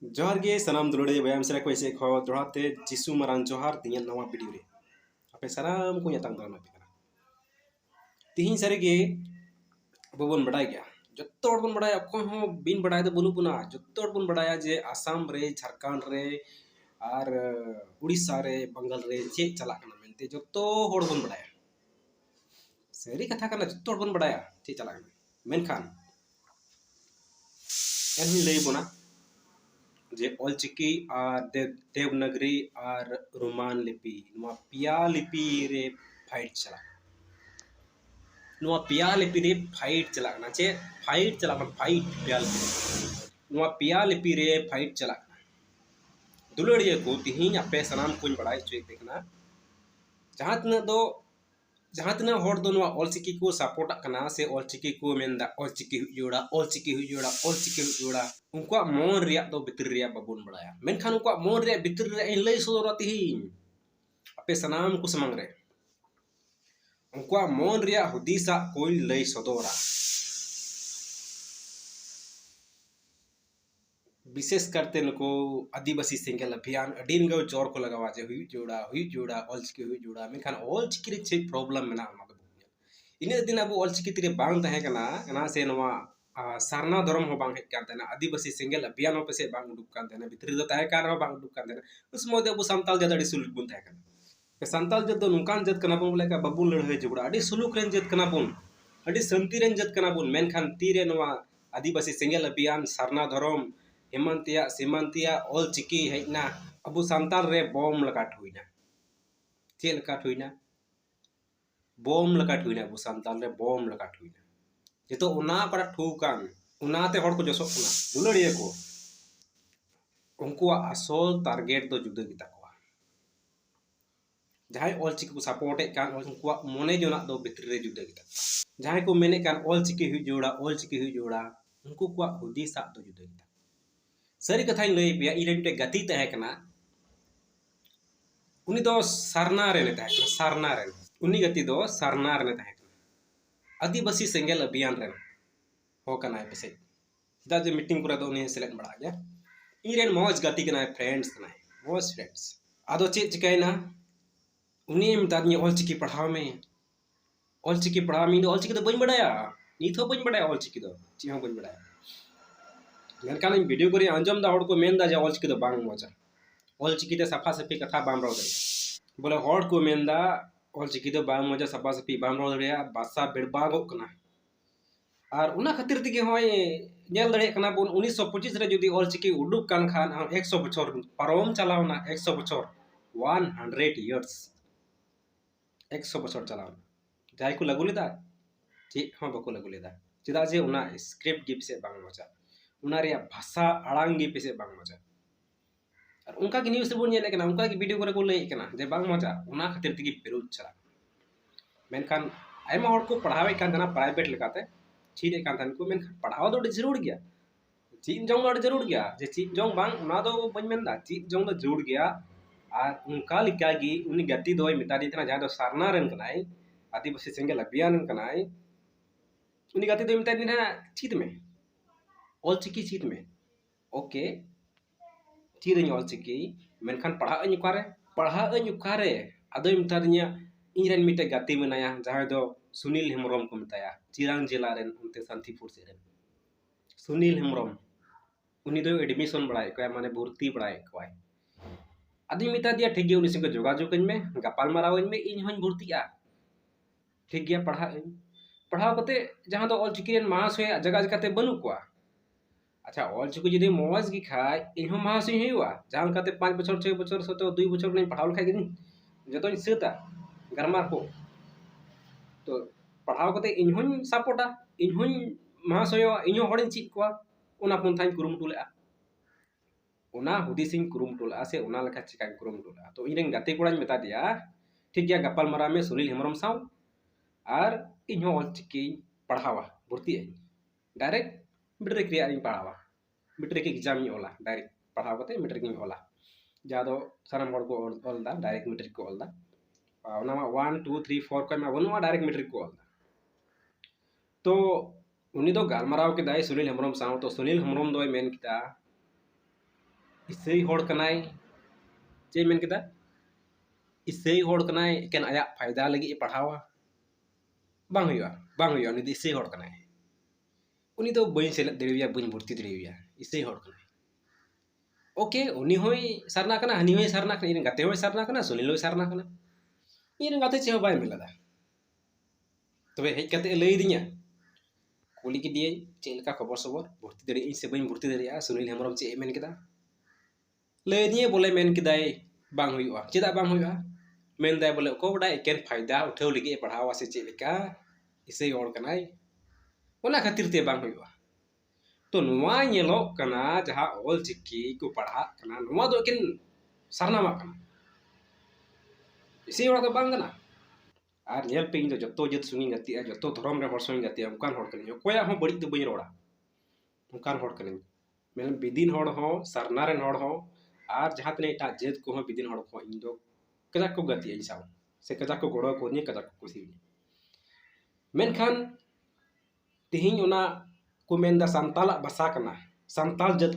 जोहार गे सनाम दुलड़े व्यायाम सेरा को ऐसे खो दोड़ाते जिसु मरान जोहार दिया नवा वीडियो रे आपे सनाम को यतांग दाना पे तिहिं सारे गे बबन बड़ाय गया जत्तोड़ बन बड़ाय को हो बिन बड़ाय तो बुनु पुना जत्तोड़ बन बड़ाया जे आसाम रे झारखंड रे और उड़ीसा रे बंगाल रे चे चला कना मेनते जत्तो होड़ बन बड़ाया सरी कथा कना जत्तोड़ बन बड़ाया चे चला कना मेनखान एन लई बोना जे ऑलचिकी और देवनागरी और रोमान लिपि पिया लिपि रे फाइट चला चे फाइट चला फाइट पिया लिपि रे फाइट चला दुलड़िया को तिहिं आपे सनाम को बड़ाई चुना जहाँ तना ऑलचिकी को सपोर्ट करना से ऑलचिकी को मेनदा ऑलचिकी जोड़ा उनका मन रिया तो भितर रिया बाबून बड़ाया मेनखान उनका मन रिया भितर रिया इन लई सदरा तिहिं आपे सनाम को समंग रे उनका मन रिया हुदिसा कोई लई सदरा विशेष करते नको आदिवासी सेंगेल अभियान अडीन गो जोर को लगावा जे हुई जोड़ा ऑलचिकी हुई जोड़ा मेनखान ऑलचिकी रे छे प्रॉब्लम मेना इन दिन अब ऑलचिकी तिरे बांग तहे कना से नवा सारना धर्म हो बांग हेक कान आदिवासी सेंगेल अभियान हो पेसे बांग उडुक कान भितरी दो तहे कार बांग उडुक कान उस मोदे अब सान्ताल जद अडी सुलुक बुन तहे कना सान्ताल जद नुकान जद कना बुन बोले का बाबू लड़ाई झगड़ा अडी सुलुक रेन जद कना बुन अडी शांति रेन जद कना बुन मेनखान तीरे नवा आदिवासी सेंगेल अभियान सारना धर्म हेमंतिया सीमंतिया ऑलचिकी हेना अब सान्ताल रे बम लकाट हुईना चे लकाट हुईना बम लकाट हुईना अब सान्ताल रे बम लकाट हुईना जेतो उना पड़ा ठुकान उनाते हड़ को जसो उना दुलड़िया को उनको असल टारगेट दो जुदा गिता को जहां ऑलचिकी को सपोर्ट कान उनको मने जोना दो भितर रे जुदा गिता जहां को मेने कान ऑलचिकी हुई जोड़ा उनको को हुदिसा दो जुदा गिता सरी कथा लई पे इरेंटे गति तहे कना उनी दो सरना रे तहे कना सरना रे उनी गति दो सरना रे तहे कना आदिवासी सेंगेल अभियान रे हो कना पेसे दा जे मीटिंग करे दो उनी सेलेक्ट बड़ा गया इरेन मौज गति कना फ्रेंड्स कना मौज फ्रेंड्स आदो चे चिकाइना उनी मतानी ऑलचिकी पढ़ाव में ऑलचिकी तो बइन बड़ाया नीथ हो बइन बड़ाया ऑलचिकी दो ची हो बइन बड़ाया मेनखान वीडियो करे आंजम दा हड़ को मेनदा जे ऑलचिकी दो बांग मजा ऑलचिकी ते सफा सफी कथा बाम रौ दे बोले हड़ को मेनदा ऑलचिकी दो बांग मजा सफा सफी बाम रौ दे भाषा बेड़बागो कना और उना खातिर तिगे होय नेल दड़े कना बुन 1925 रे जदी ऑलचिकी उडुक कान खान 100 बछर पारोम चलावना 100 बछर 100 इयर्स 100 बछर चलावना जाय को लगु लेदा ची हो बको लगु लेदा चिदा जे उना स्क्रिप्ट गिप से बांग मजा उना रे भाषा आड़ांग गे पेसे बांग मजा और उनका की न्यूज़ बोन नेले कना उनका की वीडियो करे को लई कना जे बांग मजा उना खातिर तिगी विरोध चला मेनखान आयमा हड़ को पढ़ावे कान तना प्राइवेट लेकाते छीरे कान तन को मेनखान पढ़ाव दो जरूर गया चीज जोंग दो जरूर गया जे चीज जोंग बांग उना दो बन मेनदा चीज जोंग दो जरूर गया और उनका लिका गी उनी गति दोय मिता दी तना जहां दो सारना रेन कनाई आदिवासी सेंगेल अभियान कनाई उनी गति दोय मिता दी ना चीत में ऑलचिकी चीत में ओके चीद ऑलचिकी मेनखान पढ़ा उकारे अदो मता दिया इनरेन मिटे गति मेनाया जहां दो सुनील हेम्ब्रम को मताया चिरांग जिला रेन उनते शांतिपुर से रेन सुनील हेम्ब्रम उनी दो एडमिशन बड़ाय को माने भर्ती बड़ाय को आदि मिता दिया ठीक गया उनी से जोगाजोग में गपाल माराव में इन हन भर्तिया ठीक गया पढ़ाव कते जहां दो ऑलचिकी रेन महाशय जगह जगहते बनु को अच्छा ऑलचिकी जदि मौज की खाय इन महाशय हुआ जहां काते 5 बछर 6 बछर सतो 2 बछर नहीं पढ़ाव खाय गिन जतो सेता गरमार को तो पढ़ाव कते इन हन सपोर्टा इन हन महाशय इन हड़न चित को उना पंथाई कुरुमटुला उना हुदिसिंग कुरुमटुला से उना लेखा चिका कुरुमटुला तो इरेन गाते कोड़ाñ मेता दिया ठीक गया गपाल मारा में सुनील हेम्ब्रम साव और इन ऑलचिकी पढ़ावा भर्ती डायरेक्ट मेट्रिक रिया पढ़ावा मेट्रिक एग्जाम ओला डायरेक्ट पढ़ाव कते मेट्रिक ओला जहाँ दो साराम हड़ को ओलदा डायरेक्ट मेट्रिक को ओलदा 1 2 3 4 को मा बनुआ डायरेक्ट मेट्रिक को ओलदा तो उनी दो गालमाराव के दाई सुनील हेम्ब्रम साव तो सुनील हेम्ब्रम दो मेन किता ईसाई होड़ कनाय चे मेन केदा ईसाई होड़ कनाय एकेन आया फायदा लगी पढ़ावा बांग हुआ बांग हुआ उनी ईसाई होड़ कनाय उनी तो बई सेलेद दरेविया बई भर्ती दरेविया ईसाई होड़ कनाय ओके उनी होय सारना कना हनी होय सारना कना इन गाते होय सारना कना सुनील होय सारना कना इन गाते चे बाय मिलादा तबे हेज कते लई दिया कुली की दिए चे लका खबर सबर भर्ती दरे इन से बई भर्ती दरे सुनील हेमरम चे मेन केदा लई दिए बोले मेन केदाय बांग हुआ चेदा बांग हुआ मेन दाय बोले को बडा एकेन फायदा उठाव लगी पढ़ावा से चे लेका ईसाई होड़ कनाय ओना खातिर ते बांग हुआ तो नुआ ñelok kana jaha ol ciki ku पढ़ा kana नुआ दो एकेन सारनामा kana ईसाई होड़ दो बांग kana और ñel पे इन जतो जत सुनी गति जतो धर्म रे हर सुनी गति उनकान होड़ कनी कोया हो बड़ी तो बई रोड़ा उनकान होड़ कनी मेन बिदिन होड़ हो सरना रेन होड़ हो और जहां तने एटा जेत को हो बिदिन होड़ को इन दो कजाक को गति इन साव से कजाक को गोड़ो को नि कजाक को कुसी मेनखान तिहिं ओना को मेनदा संताल भाषा कना संताल जत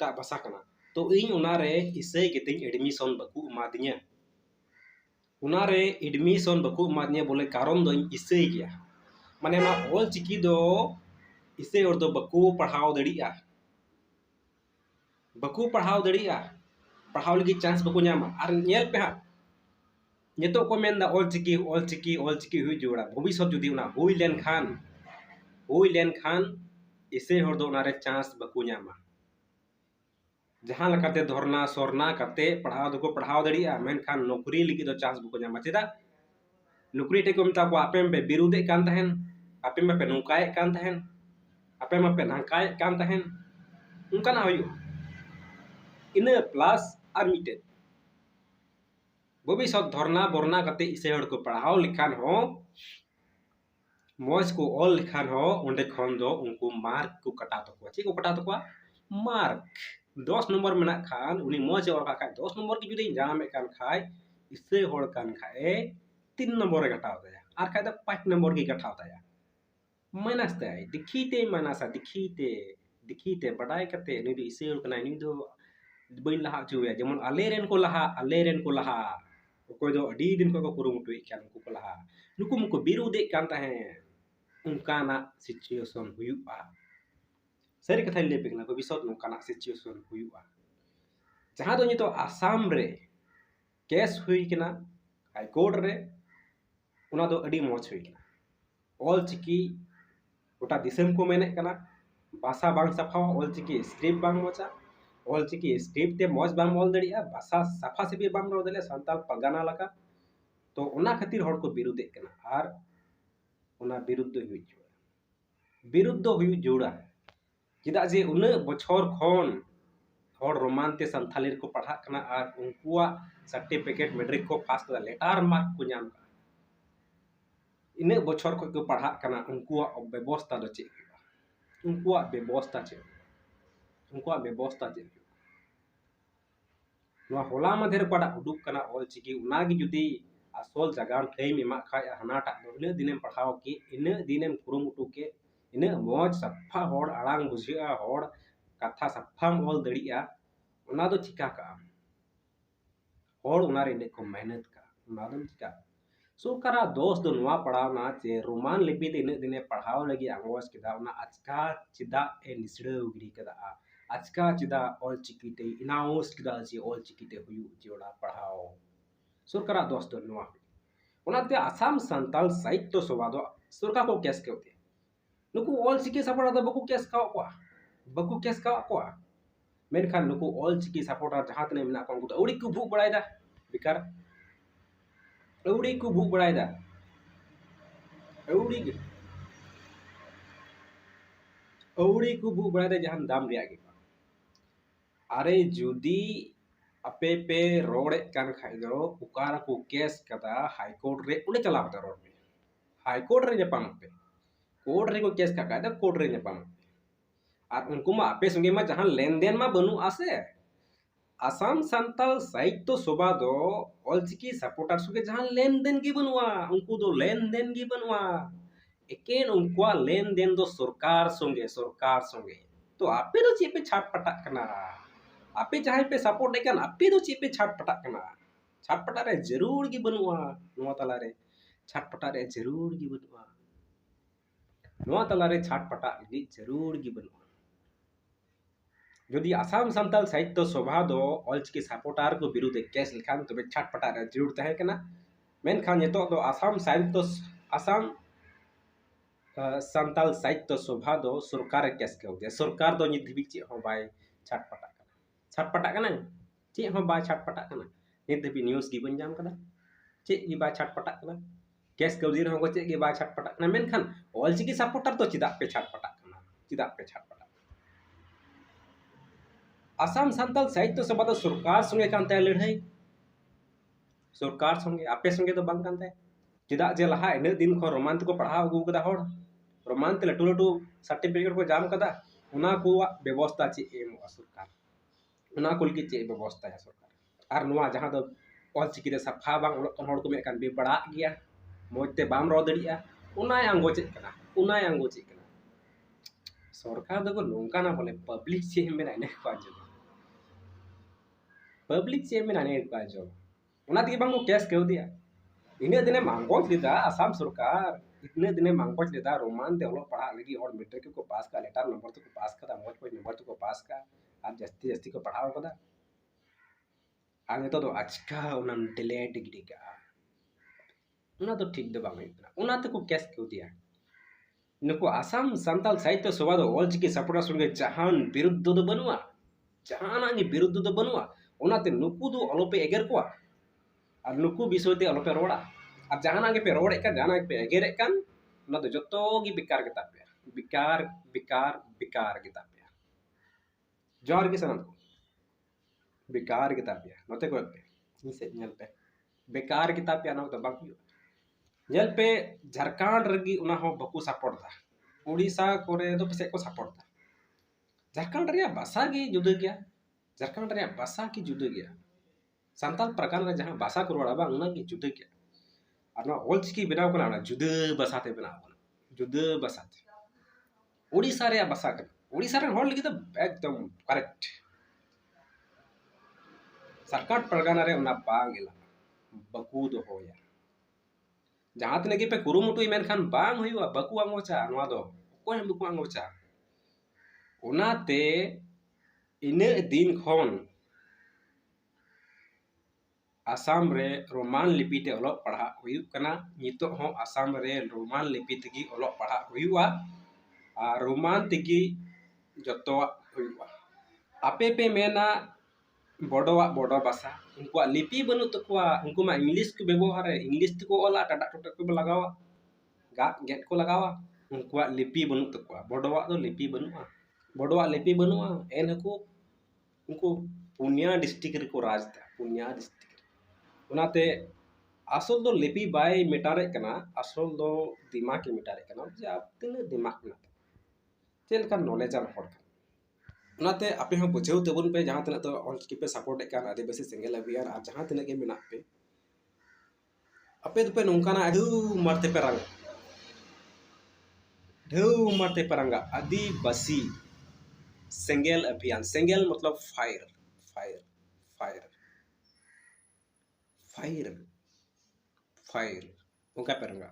ता भाषा कना तो इन ओना रे ईसाई गितिन एडमिशन बकु मादिया ओना रे एडमिशन बकु मादिया बोले कारण दो ईसाई गया माने ना ऑल चिकी दो ईसाई और दो बकु पढ़ाव दड़िया पढ़ाव लगी चांस बकु न्यामा और ñel पे हा नितो को मेनदा ऑल चिकी हुई जोड़ा भविष्य जुदी ओना हुई लेन खान ईसाई होड़ दो ओना रे चांस बकु न्यामा जहां लकाते धरना सरना कते पढ़ाव दो को पढ़ाव दड़िया मेनखान नौकरी लगी दो चांस बकु न्यामा चेदा नौकरी टे को मता को आपे पे विरोधे कान तहन आपे में पे नुकाए कान तहन आपे में पे नंकाए कान तहन उनका ना हुई इन प्लस और मिटे भविष्य धरना बरना कते ईसाई होड़ को पढ़ाव लिखान हो मौज को ऑल लिखान हो उंडे खन दो उनको मार्क को कटा तो चे को कटा तो मार्क 10 नंबर में खान उनी मौज और का 10 नंबर की जुदी जाम कान खाय ईसाई होड़ कान खाए 3 नंबर रे घटाव दया और खाय 5 नंबर की घटाव दया माइनस दय दिखीते माइनसा दिखीते बड़ाई कते नी दो ईसाई होड़ कना नी दो बई लहा चुया जेमन आले रेन को लहा कोई दो अडी दिन को कुरुमुटु इकान को लहा नुकु मुको बिरुदे कान तहे उनकाना सिचुएशन हुआ सरी कथा ले पेगना भविष्य उनकाना सिचुएशन हुआ जहां दो नितो आसाम रे केस हुई किना हाई कोर्ट रे उना दो अडी मौज हुई किना ऑल चिकी गोटा दिसम को मेने कना भाषा बांग सफा ऑल चिकी स्क्रिप्ट बांग मोचा ऑल चिकी स्क्रिप्ट ते मौज बांग मोल दड़िया भाषा सफा से भी बांग रोल दले संताल पगाना लगा तो उना खातिर होड़ को विरुद्ध कना आर उना विरुद्ध हुई जोड़ा चेदा जे उना बछर खन होड़ रोमान ते संथाली को पढ़ा कना आर उनकुआ सर्टिफिकेट मेट्रिक को पास कदा लेटर मार्क को नाम का इन बछर को पढ़ा कना उनकुआ व्यवस्था दो चे उनकुआ व्यवस्था चे होला मधेर पड़ा उडुक कना ऑल चिकी उना गी जुदी आसल जगान टाइम एमा खाय हनाटा इन दिनेम पढ़ाव के इन दिनेम कुरुमुटु के इन मौज सफा होड़ आड़ांग बुझिया होड़ कथा सफाम ऑल दड़िया उना दो चिका का होड़ उना रे ने को मेहनत का उना दो चिका सरकारा दोष दो नुआ पढ़ाव ना चे रोमान लिपि ते इन दिने पढ़ाव लगी आंगोस केदा उना आजका चिदा ए निसड़े उगरी केदा आजका चिदा ऑल चिकी ते इनाउंस केदा जे ऑल चिकी ते हुयु जोड़ा पढ़ाव सरकारा दोष दो नुआ उनाते आसाम संताल साहित्य सभा दो सरकार को केस केवते नुकु ऑल चिकी सपोर्टर दो बकु केस का मेनखान नुकु ऑल चिकी सपोर्टर जहां तने मेना को उनको औड़ी को भूख बड़ायदा बेकार औड़ी को भूख बड़ायदा जहां दाम रिया के अरे जुदी अपे पे रोड़े कान खाय दो उकारा को केस कदा हाई कोर्ट रे उड़े चला बता रोड में हाई कोर्ट रे नेपाम पे कोर्ट रे को केस का कायदा कोर्ट रे नेपाम और उनको मा अपे संगे मा जहां लेन देन मा बनु आसे आसाम संताल साहित्य सभा दो ऑलचिकी सपोर्टर सुगे जहां लेन देन की बनुआ उनको दो लेन देन की बनुआ एकेन उनको लेन देन दो सरकार संगे तो आपे दो चेपे छाट पटाक कना आपे जहां पे सपोर्ट एकान आपे दो चे पे छाटपटा कना छाटपटा रे जरूर गी बनुआ नोआ तला रे छाटपटा रे जरूर गी बनुआ नोआ तला रे छाटपटा गी जरूर गी बनुआ যদি আসাম সান্তাল সাহিত্য সভা দো অলচিকি সাপোর্টার को বিরুদ্ধে কেস লিখান তবে छाटपटा रे जरूर तहे कना मेनखान नितो दो आसाम साहित्य आसाम सान्ताल साहित्य सभा दो सरकार केस के होते सरकार दो नित धिबी चे हो बाय छाटपटा कना चे हो बाय छाटपटा कना नित धिबी न्यूज़ की बन जाम कदा चे गी बाय छाटपटा कना केस के उदिर हो चे गी बाय छाटपटा कना मेनखान ऑलचिकी सपोर्टर तो चिदा पे छाटपटा कना चिदा पे छाटपटा आसाम सान्ताल साहित्य सभा दो सरकार संगे कानते लड़ाई सरकार संगे आपे संगे तो बांग कानते चिदा जे लहा इन दिन खो रोमांत को पढ़ाव अगू कदा होड़ रोमांत लटू लटू सर्टिफिकेट को जाम कदा उना को व्यवस्था चे एम सरकार उना कुल की चे व्यवस्था है सरकार और नुआ जहां दो ऑलचिकी रे सफा बांग ओलक तन होड़ को मे कान बे बड़ा गया मोजते बाम रो दड़िया उना आंगो चे कना उना आंगो चे कना सरकार दो को नोंका ना बोले पब्लिक चे मेना ने को आजो पब्लिक चे मेना ने को आजो उना ती बांगो केस के दिया इने दिने मांगोच लेदा आसाम सरकार इतने दिने मांगोच लेदा रोमान ते ओलो पढ़ा लगी और मैट्रिक को पास का लेटर नंबर तो को पास का मोज को नंबर तो को पास का आप जस्ती जस्ती को पढ़ाओ कदा आगे तो आजका उना डिलेट गिरी का उना तो ठीक दो बांग उना तो को केस क्यों दिया नुको आसाम सान्ताल साहित्य सभा दो ऑलचिकी सपोर्टर संगे जहान विरुद्ध दो बनुआ जहाना गे विरुद्ध दो बनुआ उनाते नुकु दो अलोपे एगर को और नुकु विषयते अलोपे रोड़ा और जहाना गे पे रोड़े का जहाना पे एगेरे कान उना दो जतो गी बेकार गेता पे बेकार बेकार बेकार गेता पे जोर गे सनम बेकार गेता पे नते को पे निसे नेल पे बेकार गेता पे ना तो बाकी नेल पे झारखंड रगी उना हो बकु सपोर्ट दा उड़ीसा कोरे दो पसे को सपोर्ट दा झारखंड रे भाषा गी जुदा गया झारखंड रे भाषा की जुदा गया सान्ताल प्रकार रे जहां भाषा को रोड़ा बा उना की जुदा गया और ऑलचिकी बनाव कना ना जुदा भाषा ते बनाव कना जुदा भाषा उड़ीसा रे भाषा कना उड़ीसा रे होड़ लगी तो एकदम करेक्ट सरकार परगना रे उना बांगेला बकू दो होया जहां तने के पे कुरुमुटु मेनखान बांग हुआ बकू आंगोचा नवा दो कोय बकू आंगोचा उनाते इने दिन खन आसाम रे रोमान लिपि ते ओलो पढ़ा हुई कना नितो हो आसाम रे रोमान लिपि तगी ओलो पढ़ा हुआ आ रोमान तगी जतो हुआ आपे पे मेना बड़ोवा बड़ो भाषा उनको लिपि बनु तकुआ उनको मा इंग्लिश को व्यवहार इंग्लिश को ओला टाटा टोटा को लगावा गा गेट को लगावा उनको लिपि बनु तकुआ बड़ोवा दो लिपि बनुआ बड़ोवा लिपि बनुआ एन को उनको पुनिया डिस्ट्रिक्ट रे को राज था पुनिया डिस्ट्रिक्ट उनाते असल दो लिपि बाय मेटारे कना असल दो दिमाग के मेटारे कना जे आप तिने दिमाग ना चेल का नॉलेज आन होड़ उनाते आपे हम बुझेउ तेबुन पे जहां तने तो ऑलचिकी पे सपोर्ट एकान आदिवासी सेंगेल अभियान आ जहां तने के मेना पे आपे तो पे नोंकाना अडू मारते पे रंग ढेउ मारते पे रंगा आदिवासी सेंगेल अभियान सेंगेल मतलब fire fire fire fire fire उनका पे रंगा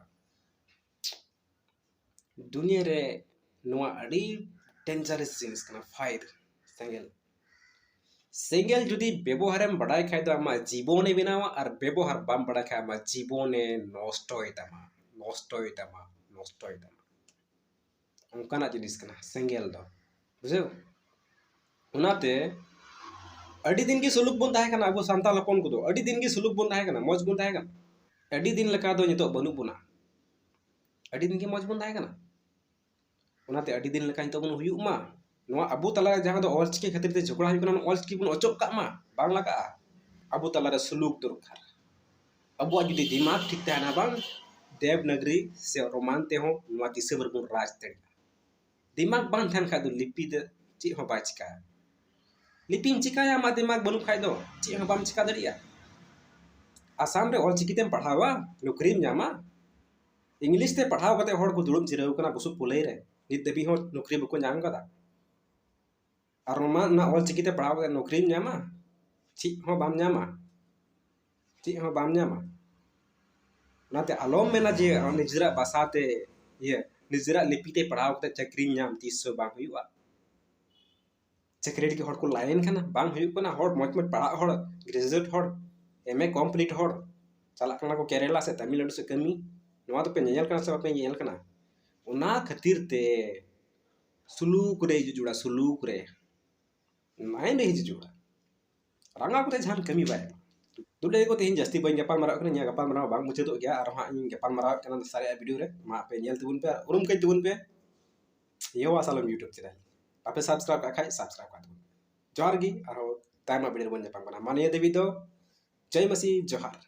दुनिया रे नोआ अडी डेंजरस जिनिस कना फायर सेंगेल सेंगेल जुदी व्यवहारम बड़ाई खाय तो आमा जीवने बनावा और व्यवहार बाम बड़ाई खाय आमा जीवने नष्टोय तमा उनकाना जिनिस कना सेंगेल दो बुझे उनाते अडी दिन की सुलुक बन ताहे कना अबो सांताल हपन को दो अडी दिन की सुलुक बन ताहे कना मौज बन ताहे कना अडी दिन लका दो नितो बनु बुना अडी दिन की मौज बन ताहे कना उनाते अडी दिन लका नितो बन हुयु मा नोआ अबो तला जहां दो ऑलचिकी खातिर ते झगड़ा हुई कना ऑलचिकी बन अचोक का मा बांग लगा अबो तला रे सुलुक दरकार अबो जुदी दिमाग ठीक ताना बांग देवनगरी से रोमान ते हो नोआ दिसबर बन राज तड़ी दिमाग बांग थान खा दो लिपि दे ची हो बाचका लिपिम चिकाया मा दिमाग बनु खाय दो ची हो बाम चिका दड़िया आसाम रे ऑलचिकी तेम पढ़ावा नौकरीम न्यामा इंग्लिश ते पढ़ाव कते होड़ को दुड़ुम जिराव कना बुसु पुलई रे नित देबी हो नौकरी बको न्याम कदा और ना ऑल चिकिते पढ़ाव के नौकरी नामा चीज हो बाम नामा चीज हो बाम नामा नाते आलोम मेना जे निजरा भाषाते ये निजरा लिपिते पढ़ाव के चक्री नाम तीस बांग हुआ चक्रेट के हड़ को लाइन खाना बांग हुआ ना हड़ मज मज पढ़ा हड़ ग्रेजुएट हड़ एमए कंप्लीट हड़ चला कना को केरला से तमिलनाडु से कमी नवा तो पे नेल कना से बापे नेल कना उना खातिर ते सुलूक रे जुड़ा सुलूक रे माइन रे जुड़ा रंगा को जहान कमी बाय दुले को तेहिन जस्ती बइन गपाल मारा कना nya गपाल मारा बांग मुचे तो गया और हा इन गपाल मारा कना सारे वीडियो रे मा पे नेल तुबुन पे उरुम कई तुबुन पे यो वासालम यूट्यूब चैनल आपे सब्सक्राइब का खाई सब्सक्राइब का जोहार गी और तामा वीडियो बन जापाम कना मानिया देवी दो जय मसीह जोहार।